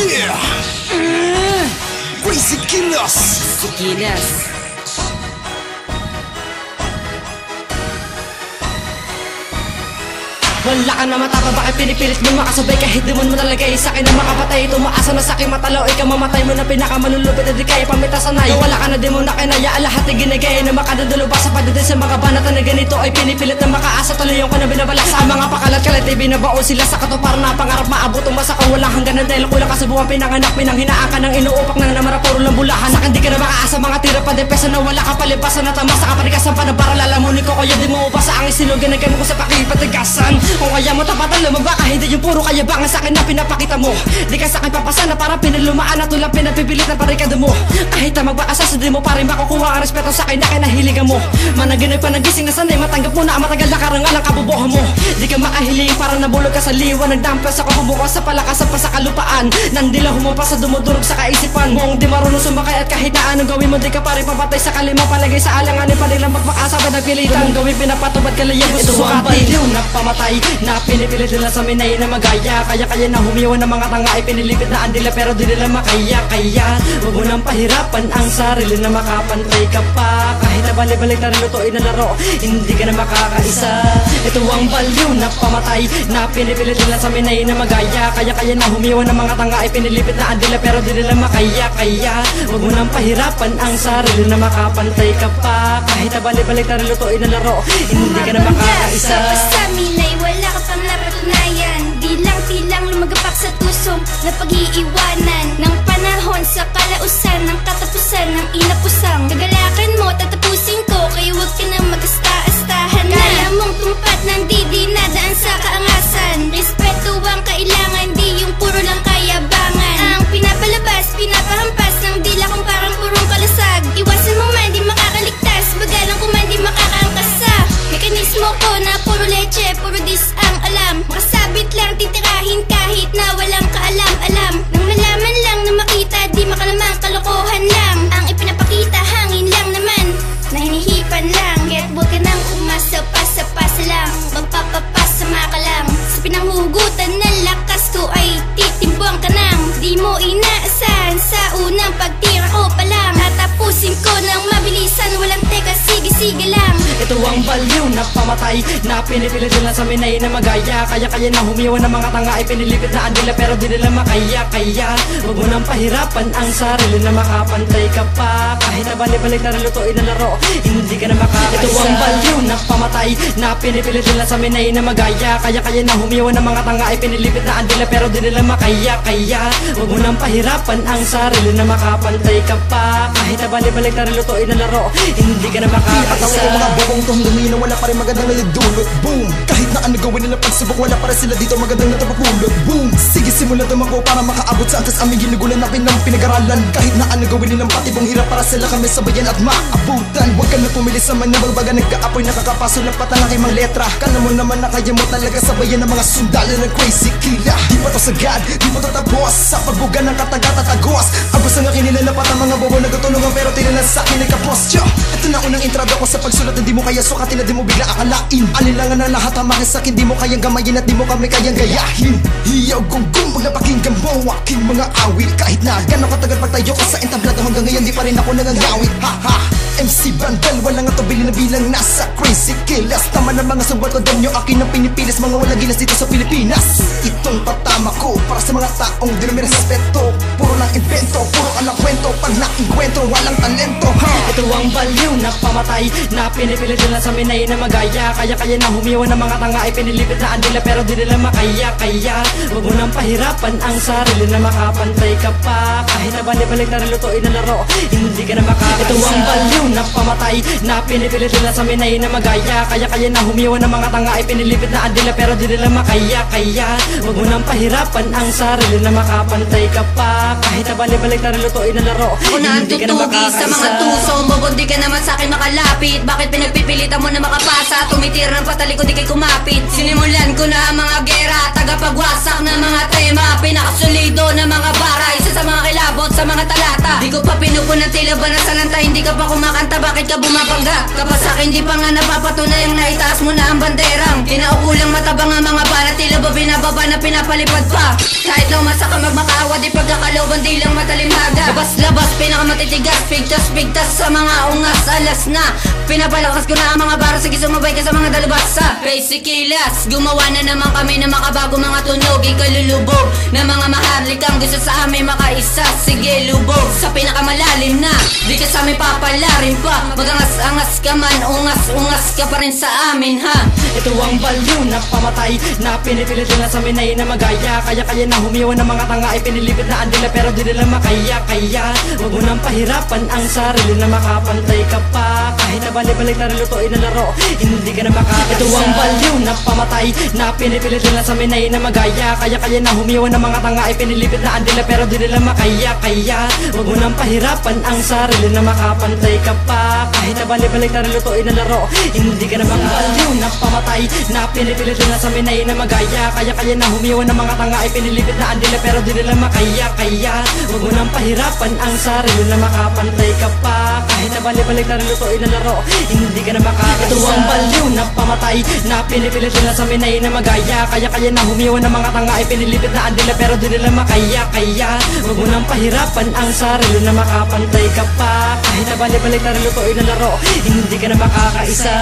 Yeah! Crazy Killers! Wala ka na matapa, bakit pinipilit mo makasabay? Kahit di mo talaga sa'kin na makapatay. Tumaasa na sa'king matalaw, ikaw mamatay mo na pinakamanulupit. At di kaya pamitasanay, wala ka na di mo na kinaya. Lahat ay ginagaya na makadadulo ba sa pagdating sa mga banata na ganito ay pinipilit na makaasa. Tuloy yung ka na binabala sa mga pakalat-kalat ay binabao sila sa katuparan na pangarap maabot. Umasa kang walang hangganan dahil kulang ka sa buwang pinanganak. Pinanghinaan ka ng inuupak na namara, puro lang bulahan. Sa'kin di ka na makaasa, mga tira pa depesa na wala ka palipasan. At tamasa ka parikasan pa na para lalamunin ko. Kaya di mo upasa ang isinugan na gano'n ko sa pakipatigasan. Kung kaya mo tapatan lumaba ka, hindi yung puro kayabangan sa'kin na pinapakita mo. Di ka sa'kin papasana para pinalumaan at tulang pinapipilitan parikado mo. Kahit na magbakasasa di mo pa rin makukuha ang respeto sa'kin na kinahiligan mo. Managinay pa nagising na sanay, matanggap mo na ang matagal na karangal ang kabubuhan mo. Di ka makahiling para nabulog ka sa liwa. Nagdampas ako bumukas sa palakasan pa sa kalupaan. Nandila humumpas sa dumudurog sa kaisipan mo. Di marunong sumakay at kahit na anong gawin mo, di ka pa rin papatay sa kalima. Palagay sa alanganin pa nilang magpakasabay na pilitan. Gawin pinapatubad ka layang gusto mo baliw na pamatay na pinipilit nila sa minay na magaya. Kaya na humiwan ng mga tanga ay pinilipit na andila pero di nila makaya. Kaya huwag mo nang pahirapan ang sarili na makapantay ka pa. Kahit na balik-balik na rin lutuin na laro, hindi ka na makakaisa. Ito ang baliw na pamatay na pinipilit nila sa minay na magaya. Kaya na humiwan ng mga tanga ay pinilipit na andila pero di nila makaya. Kaya huwag mo nang pahirapan ang sarili na makapantay ka pa. Kahit na balik-balik na rin lutuin na laro, hindi ka na makakaisa. Sa minay wala ka pang napatunayan. Di lang tilang lumagapak sa tusong na pag-iiwanan ng panahon sa kalausan ng katapusan ng inapusang kagalakan mo tatapusin ko. Kaya huwag ka na mag-asta-astahan na kaya mong tumpat ng di nadaan sa kaangasan. Respeto ang kailangan, di yung puro lang kayabangan. Ang pinapalabas, pinapahampas ng dila kung parang purong kalasag. Iwasan mo man, di makakaligtas. Bagalang ko man, di makakaangkas sa mekanismo ko na puro leche, puro dis ang alam. Makasabit lang, titirahin kahit na walang kaalam-alam. Nang malaman lang na makita, di makalamang kalokohan lang. Ang ipinapakita, hangin lang naman na hinihipan lang. Kaya't huwag ka nang umasa, pasa-pasa lang. Magpapapasama ka lang. Sa pinanghugutan ng lakas ko ay titimbang ka nang di mo inaasahan. Sa unang pagtira ko pa lang, tatapusin ko ng mabilisan. Walang teka, sige-sige lang. Ito ang baliw na pamatay na pinipilit nila sa minay na magaya. Kaya na humiwan ng mga tanga ay pinilipit na andila pero di nila makaya. Kaya huwag mo nang pahirapan ang sarili na makapantay ka pa. Kahit na balik-balik na rin lutuin na laro, hindi ka na makakaisa. Ito ang baliw na pamatay na pinipilit nila sa minay na magaya. Kaya na humiwan ng mga tanga ay pinilipit na andila pero di nila makaya. Kaya huwag mo nang pahirapan ang sarili na makapantay ka pa. Kahit na balik-balik na rin lutuin na laro, hindi ka na makakaisa. Mga bobong tong lumino, wala pa rin magandang nalidulot. Boom! Kahit na ano gawin nila pagsubok, wala pa rin sila dito magandang natapapulot. Boom! Sige, simulan tumako para makaabot sa antas aming ginugulan na pinag-aralan. Kahit na ano gawin nilang patibong hirap para sila kami sabayan at maabutan. Huwag ka na pumili sa manabagbaga, nagkaapoy nakakapaso na patang aking mga letra. Kala mo naman na kaya mo talaga sabayan ng mga sundalo ng crazy killer. Di pa to sagad, di pa to tapos sa pagbuga ng kataga-tatagos. Agos ang akin nilalapat ang mga bobo nagtutulungan pero tinalan sa akin nagkapos. Ito na unang intrado ko sa pagsulat, hindi mo kaya sukatin at di mo bigla akalain. Alinlangan na lahat ang makisakin, di mo kayang gamayin at di mo kami kayang gayahin. Hiyaw kong gumbag na pakinggan mo aking mga awit. Kahit na gano'ng katagal pagtayo ko sa entablado, hanggang ngayon di pa rin ako nangangawit. Ha! MC Bandal, walang atubili na bilang nasa Crazy Killers. Tama na mga subat o danyo, akin ang pinipilis. Mga walang gilas dito sa Pilipinas. Itong patama ko para sa mga taong di na may respeto. Puro lang invento, puro ka lang kwento. Pag naingkwentro, walang talento. Ito ang baliw na pamatay na pinipilit nila sa minay na magaya. Kaya na humiwan ng mga tanga ay pinilipit na andila pero di nila makaya. Kaya huwag mo nang pahirapan ang sarili na makapantay ka pa. Kahit na balik-balik na rin lutuin na laro, hindi ka na makakaisa. Ito ang baliw na pamatay na pinipilit nila sa minay na magaya. Kaya na humiwan ng mga tanga ay pinilipit na andila pero di nila makaya. Kaya huwag mo nang pahirapan ang sarili na makapantay ka pa. Kahit na balik-balik na rin lutuin na laro, hindi ka na makakaisa. Sa mga tuso mo, di ka naman sa akin makalapit. Bakit pinagpipilitan mo na makapasa? Tumitira ng patalikod, di kay kumapit. Sinimulan ko na ang mga gera, tagapagwasak ng mga tema. Pinakasulido ng mga bara, isa sa mga kilabot sa mga talata. Di Di ko pa pinupunan tila ba na salanta, hindi ka pa kumakanta, bakit ka bumabangga? Kapag sa'kin di pa nga napapatunayang naitaas mo na ang banderang kinaupo lang matabang ang mga bala, tila ba binababa na pinapalipad pa? Kahit na umasa ka magmakaawa, di pagkakalooban di lang matalimhaga. Labas-labas, pinakamatitigas, pigtas-pigtas sa mga ungas, alas na pinapalakas ko na ang mga baro, sige sumabay ka sa mga dalubasa. Basic kilas, gumawa na naman kami ng makabago mga tunog, ikalulubog na mga maharlikang gusto sa amin makaisa. Sige lubog sa pinakamalalim na, di ka sa amin papalarin pa. Magangas-angas ka man, ungas-ungas ka pa rin sa amin ha. Ito ang balyo na pamatay, na pinipilit nila sa minay na magaya. Kaya na humiwa ng mga tanga, ay pinilipit na andila pero di nila makaya. Kaya wag mo nang pahirapan ang sarili na makapantay ka pa. Kahit na balik-balik na rilutuin na laro, hindi ka na makakaisa. Ito ang balyo na pamatay, na pinipilit nila sa minay na magaya. Kaya na humiwa ng mga tanga, ay pinilipit na andila pero di nila makaya. Kaya wag mo nang pahirapan ang sarili na makapantay ka pa. Kahit na balik-balik na rilutuin na laro, hindi ka na makakaisa. Na pamatay, na pinipilit nila sa minay na magaya. Kaya na humiwa ng mga tanga, ay pinilipit na andila pero di nila makaya. Kaya wag mo nang pahirapan ang sarili na makapantay ka pa. Kahit na balik-balik na rilutuin na laro, hindi ka na makakaisa. Ito ang balyo na pamatay, na pinipilit nila sa minay na magaya. Kaya na humiwa ng mga tanga, ay pinilipit na andila pero di nila makaya. Kaya wag mo nang pahirapan ang sarili na makapantay ka pa. Kahit na balik-balik na rilutuin na laro, hindi ka na makakaisa.